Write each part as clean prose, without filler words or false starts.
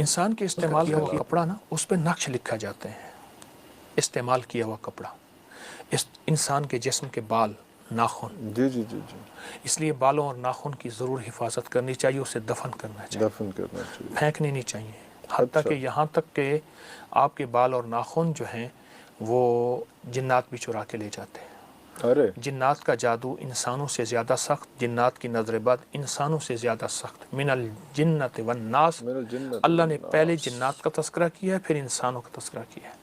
انسان کے استعمال کیا ہوا کپڑا نا، اس پہ نقش لکھا جاتے ہیں، استعمال کیا ہوا کپڑا، انسان کے جسم کے بال، ناخن، جی جی جی جی اس لیے بالوں اور ناخن کی ضرور حفاظت کرنی چاہیے، اسے دفن کرنا چاہیے، دفن کرنا چاہیے. پھینکنے نہیں چاہیے. حتیٰ کہ یہاں تک کہ آپ کے بال اور ناخن جو ہیں وہ جنات بھی چرا کے لے جاتے ہیں. ارے جنات کا جادو انسانوں سے زیادہ سخت، جنات کی نظر بد انسانوں سے زیادہ سخت. من الجنت والناس، میرا جنت اللہ نے والناس. پہلے جنات کا تذکرہ کیا ہے، پھر انسانوں کا تذکرہ کیا ہے.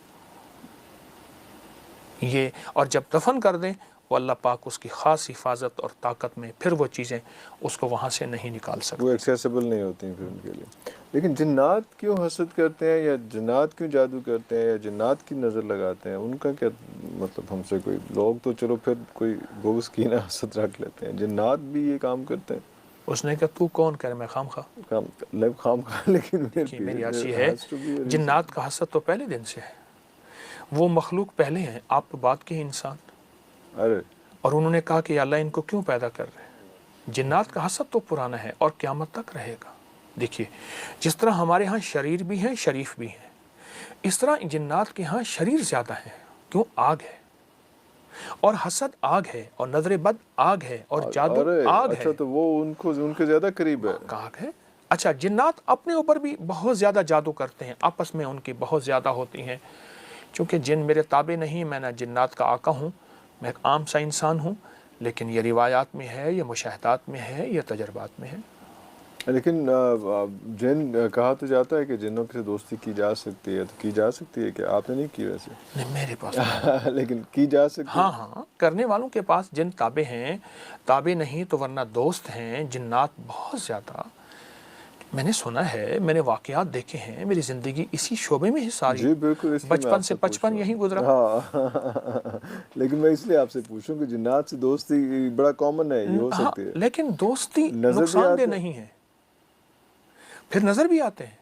یہ اور جب دفن کر دیں وہ اللہ پاک اس کی خاص حفاظت اور طاقت میں پھر وہ چیزیں اس کو وہاں سے نہیں نکال سکتے. وہ ایکسیسیبل نہیں ہوتی ہیں پھر ان کے لیے. لیکن جنات کیوں حسد کرتے ہیں، یا جنات کیوں جادو کرتے ہیں، یا جنات کی نظر لگاتے ہیں؟ ان کا کیا مطلب؟ ہم سے کوئی لوگ تو چلو پھر کوئی بغض کینہ حسد رکھ لیتے ہیں، جنات بھی یہ کام کرتے ہیں؟ اس نے کہا تو کون کہہ رہا میں خام خواہ؟ خام خواہ. لیکن میری عرض یہ ہے جنات کا حسد تو پہلے دن سے ہے، وہ مخلوق پہلے ہیں، آپ تو بات کے انسان. ارے اور انہوں نے کہا کہ یا اللہ ان کو کیوں پیدا کر رہے ہیں؟ جنات کا حسد تو پرانا ہے اور قیامت تک رہے گا. دیکھیے جس طرح ہمارے ہاں شریر بھی ہیں شریف بھی ہیں، اس طرح جنات کے ہاں شریر زیادہ ہیں. کیوں؟ آگ ہے، اور حسد آگ ہے، اور نظر بد آگ ہے، اور جادو آگ ہے. اچھا تو وہ ان کے زیادہ قریب ہے. آگ ہے. اچھا جنات اپنے اوپر بھی بہت زیادہ جادو کرتے ہیں، آپس میں ان کی بہت زیادہ ہوتی ہیں. چونکہ جن میرے تابع نہیں، میں نہ جنات کا آقا ہوں، میں ایک عام سا انسان ہوں، لیکن یہ روایات میں ہے، یہ مشاہدات میں ہے، یہ تجربات میں ہے. لیکن جن کہا تو جاتا ہے کہ جنوں سے دوستی کی جا سکتی ہے، تو کی جا سکتی ہے کہ آپ نے نہیں کی ویسے؟ نہیں میرے پاس لیکن کی جا سکتی ہے. ہاں کرنے والوں کے پاس جن تابع ہیں، تابع نہیں تو ورنہ دوست ہیں. جنات بہت زیادہ میں نے سنا ہے، میں نے واقعات دیکھے ہیں، میری زندگی اسی شعبے میں ہی ساری، جی بالکل، اس لیے میں بچپن آپ سے پوچھ بچپن رہا یہی ہوں. گزرا. ہاں لیکن میں اس لیے آپ سے پوچھوں کہ جنات سے دوستی بڑا کامن ہے، یہ ہو ہاں سکتی ہے. لیکن دوستی نظر بھی نقصان دہ آتے نہیں ہے، پھر نظر بھی آتے ہیں.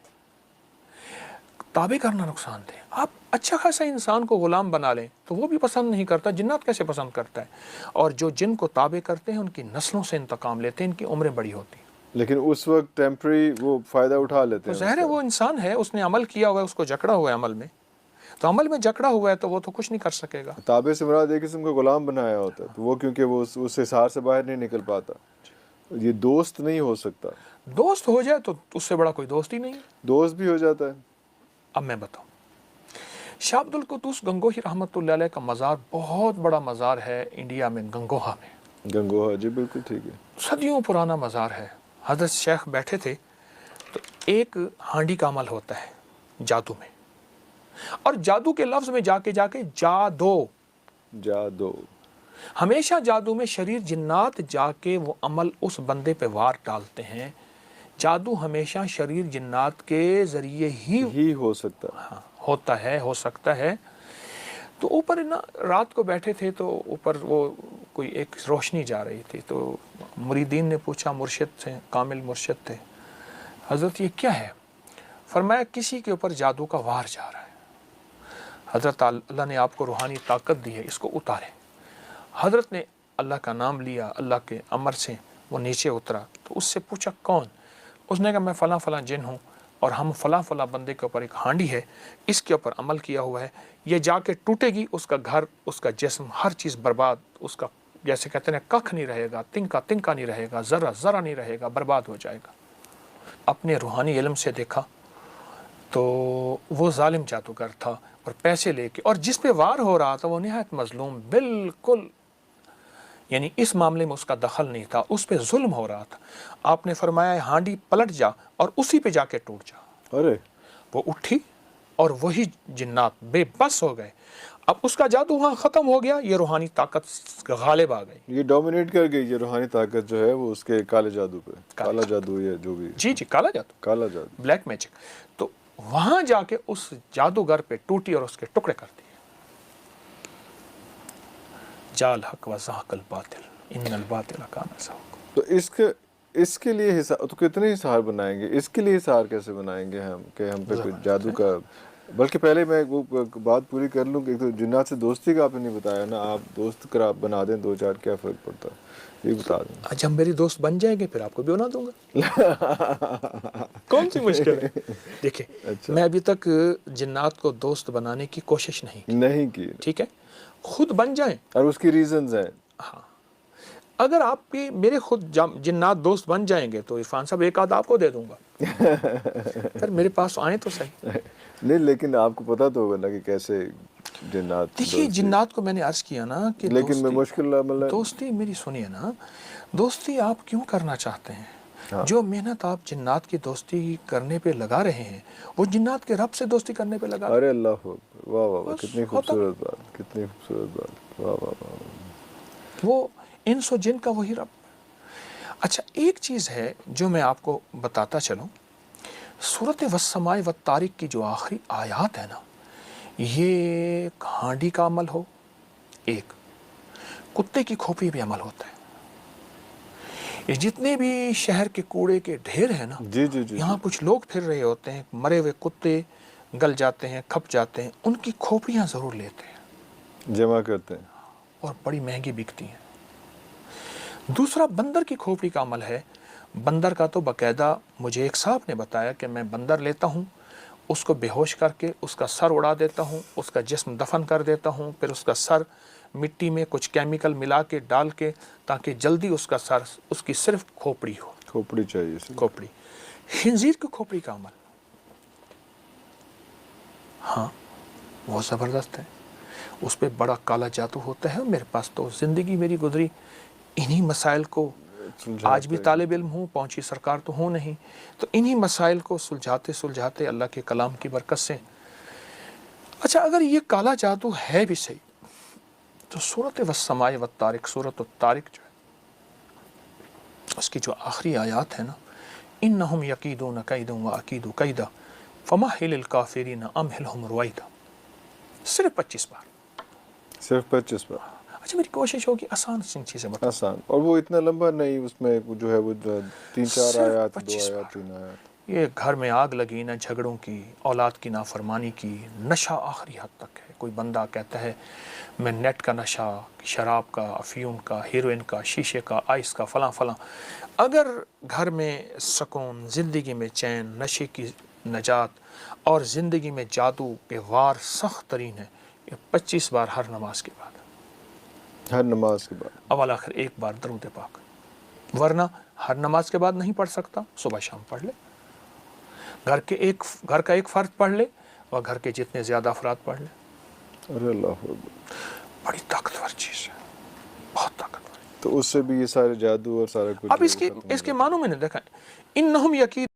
تابع کرنا نقصان دہ. آپ اچھا خاصا انسان کو غلام بنا لیں تو وہ بھی پسند نہیں کرتا. جنات کیسے پسند کرتا ہے؟ اور جو جن کو تابع کرتے ہیں ان کی نسلوں سے انتقام لیتے ہیں، ان کی عمریں بڑی ہوتی ہیں. لیکن اس وقت ٹیمپری وہ فائدہ اٹھا لیتے ہیں. ظاہر ہے وہ انسان ہے، اس نے عمل کیا ہوا ہے، اس کو جکڑا ہوا ہے عمل میں، تو عمل میں جکڑا ہوا ہے تو وہ تو کچھ نہیں کر سکے گا. تابع سے مراد ایک قسم کا غلام بنایا ہوتا ہے، تو وہ کیونکہ وہ اس حصار سے باہر نہیں نکل پاتا، یہ دوست نہیں ہو سکتا. دوست ہو جائے تو اس سے بڑا کوئی دوست ہی نہیں. دوست بھی ہو جاتا ہے. اب میں بتاؤں، شاہ عبد القدوس گنگوہی رحمۃ اللہ علیہ کا مزار بہت بڑا مزار ہے انڈیا میں، گنگوہا میں. گنگوہا، جی بالکل ٹھیک ہے. صدیوں پرانا مزار ہے. حضرت شیخ بیٹھے تھے تو ایک ہانڈی کا عمل ہوتا ہے جادو میں، اور جادو کے لفظ میں جا کے جادو ہمیشہ جادو میں شریر جنات جا کے وہ عمل اس بندے پہ وار ڈالتے ہیں. جادو ہمیشہ شریر جنات کے ذریعے ہی ہو سکتا ہے. ہاں ہوتا ہے، ہو سکتا ہے. تو اوپر نا رات کو بیٹھے تھے تو اوپر وہ کوئی ایک روشنی جا رہی تھی، تو مریدین نے پوچھا، مرشد تھے، کامل مرشد تھے، حضرت یہ کیا ہے؟ فرمایا کسی کے اوپر جادو کا وار جا رہا ہے. حضرت اللہ نے آپ کو روحانی طاقت دی ہے، اس کو اتارے. حضرت نے اللہ کا نام لیا، اللہ کے امر سے وہ نیچے اترا. تو اس سے پوچھا کون؟ اس نے کہا میں فلاں فلاں جن ہوں، اور ہم فلاں فلاں بندے کے اوپر ایک ہانڈی ہے، اس کے اوپر عمل کیا ہوا ہے، یہ جا کے ٹوٹے گی، اس کا گھر، اس کا جسم، ہر چیز برباد، اس کا جیسے کہتے ہیں ککھ نہیں رہے گا، تنکا تنکا نہیں رہے گا، ذرہ ذرہ نہیں رہے گا، برباد ہو جائے گا. اپنے روحانی علم سے دیکھا تو وہ ظالم جادوگر تھا، اور پیسے لے کے، اور جس پہ وار ہو رہا تھا وہ نہایت مظلوم، بالکل یعنی اس معاملے میں اس کا دخل نہیں تھا، اس پہ ظلم ہو رہا تھا. آپ نے فرمایا ہانڈی پلٹ جا اور اسی پہ جا کے ٹوٹ جا. ارے وہ اٹھی اور وہی جنات بے بس ہو گئے. اب اس کا جادو وہاں ختم ہو گیا، یہ روحانی طاقت غالب آ گئی. یہ ڈومینیٹ کر گئی، یہ روحانی طاقت جو ہے وہ اس کے کالے جادو پہ. کالا جادو یا جو بھی. جی کالا جادو، کالا جادو، بلیک میجک. تو وہاں جا کے اس جادوگر پہ ٹوٹی اور اس کے ٹکڑے کر دیے. جال حق و زحق الباطل ان الباطل کان زہوقا. تو اس کے لیے تو کتنے حصار بنائیں گے؟ اس کے لیے حصار کیسے بنائیں گے ہم کہ ہم پہ کوئی جادو کا؟ بلکہ پہلے میں وہ بات پوری کر لوں کہ تو جنات سے دوستی کا آپ نے نہیں بتایا نا. آپ دوست بنا دیں دو چار، کیا فرق پڑتا ہے؟ یہ بتا دیں. جب میری دوست بن جائیں گے پھر آپ کو بھی بنا دوں گا. کون سی مشکل ہے؟ دیکھیں میں ابھی تک جنات کو دوست بنانے کی کوشش نہیں کی. ٹھیک ہے، خود بن جائیں. اور اس کی ریزنز ہیں. ہاں اگر آپ کی میرے خود جنات دوست بن جائیں گے تو عرفان صاحب ایک آدھ آپ کو دے دوں گا. پھر میرے پاس آئیں تو صحیح. نہیں لیکن آپ کو پتا تو ہوگا نا کہ کیسے جنات. دیکھیے جنات کو میں نے عرض کیا نا کہ لیکن میں مشکل دوستی میری سنیے نا، دوستی آپ کیوں کرنا چاہتے ہیں؟ جو محنت آپ جنات کی دوستی کرنے پہ لگا رہے ہیں وہ جنات کے رب سے دوستی کرنے پہ لگا. ارے اللہ واہ واہ واہ، کتنی خوبصورت بات، کتنی خوبصورت بات، واہ واہ واہ. وہ انس و جن کا وہی رب. اچھا ایک چیز ہے جو میں آپ کو بتاتا چلوں، سورۃ والسماء والطارق کی جو آخری آیات ہے نا، یہ ہانڈی کا عمل ہو، ایک کتے کی کھوپڑی بھی عمل ہوتا ہے. یہ جتنے بھی شہر کے کوڑے کے ڈھیر ہیں نا، جی یہاں کچھ لوگ پھر رہے ہوتے ہیں، مرے ہوئے کتے گل جاتے ہیں، کھپ جاتے ہیں، ان کی کھوپڑیاں ضرور لیتے ہیں، جمع کرتے ہیں اور بڑی مہنگی بکتی ہیں. دوسرا بندر کی کھوپڑی کا عمل ہے. بندر کا تو باقاعدہ مجھے ایک صاحب نے بتایا کہ میں بندر لیتا ہوں، اس کو بے ہوش کر کے اس کا سر اڑا دیتا ہوں، اس کا جسم دفن کر دیتا ہوں، پھر اس کا سر مٹی میں کچھ کیمیکل ملا کے ڈال کے تاکہ جلدی اس کا سر، اس کی صرف کھوپڑی ہو. کھوپڑی چاہیے کھوپڑی. خنزیر کی کھوپڑی کا عمل، ہاں وہ زبردست ہے، اس پہ بڑا کالا جادو ہوتا ہے. میرے پاس تو زندگی میری گزری انہی مسائل کو، آج بھی طالب علم ہوں، پہنچی سرکار تو ہوں نہیں، تو انہی مسائل کو سلجھاتے سلجھاتے اللہ کے کلام کی برکت سے. اچھا اگر یہ کالا جادو ہے بھی صحیح تو سورۃ والسماء والطارق، سورۃ الطارق جو ہے اس کی جو آخری آیات ہے نا، انہم یکیدون کیدا واکید کیدا فمہل الکافرین امہلہم رویدا، صرف 25 بار. صرف 25 بار. اچھا میری کوشش ہوگی آسان سی چیزیں بتا. آسان، اور وہ اتنا لمبا نہیں، اس میں جو ہے وہ 3-4 آیات، 2 آیات، 3 آیات. یہ گھر میں آگ لگی نہ جھگڑوں کی، اولاد کی نافرمانی کی، نشہ آخری حد تک ہے. کوئی بندہ کہتا ہے میں نیٹ کا نشہ، شراب کا، افیون کا، ہیروئن کا، شیشے کا، آئس کا، فلاں فلاں. اگر گھر میں سکون، زندگی میں چین، نشے کی نجات اور زندگی میں جادو کے وار سخت ترین ہے، یہ 25 بار ہر نماز کے بعد، ہر نماز کے بعد اول آخر ایک بار درود پاک. ورنہ ہر نماز کے بعد نہیں پڑھ سکتا، صبح شام پڑھ لے. گھر کا ایک فرد پڑھ لے اور گھر کے جتنے زیادہ افراد پڑھ لے. ارے اللہ، بڑی طاقتور چیز ہے، بہت طاقتور. تو اس سے بھی یہ سارے جادو اور سارا کچھ. اب اس کے معنوں میں نے دیکھا انہم یقین